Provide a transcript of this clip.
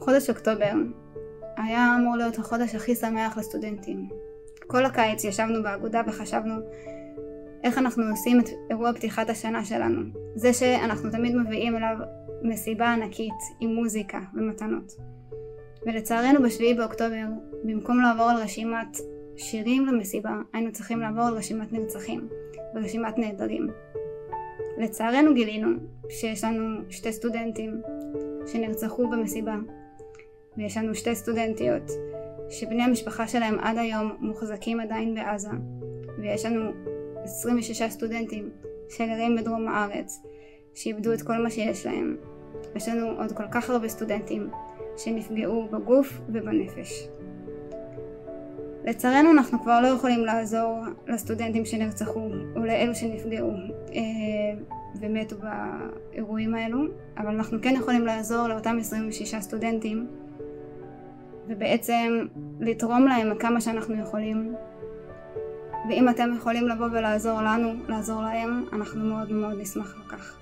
חודש אוקטובר היה אמור להיות החודש הכי שמח לסטודנטים. כל הקיץ ישבנו באגודה וחשבנו איך אנחנו עושים את אירוע פתיחת השנה שלנו. זה שאנחנו תמיד מביאים אליו מסיבה ענקית עם מוזיקה ומתנות. ולצערנו ב7 באוקטובר, במקום לעבור על רשימת שירים למסיבה, היינו צריכים לעבור על רשימת נרצחים ורשימת נעדרים. לצערנו גילינו שיש לנו 2 סטודנטים שנרצחו במסיבה, ויש לנו 2 סטודנטיות שבני המשפחה שלהם עד היום מוחזקים עדיין בעזה, ויש לנו 26 סטודנטים שגרים בדרום הארץ שאיבדו את כל מה שיש להם. יש לנו עוד כל כך הרבה סטודנטים שנפגעו בגוף ובנפש. לצערנו אנחנו כבר לא יכולים לעזור לסטודנטים שנרצחו או לאלו שנפגעו ומתו באירועים האלו, אבל אנחנו כן יכולים לעזור לאותם 26 סטודנטים ובעצם לתרום להם כמה שאנחנו יכולים. ואם אתם יכולים לבוא ולעזור לנו, לעזור להם, אנחנו מאוד מאוד נשמח לכך.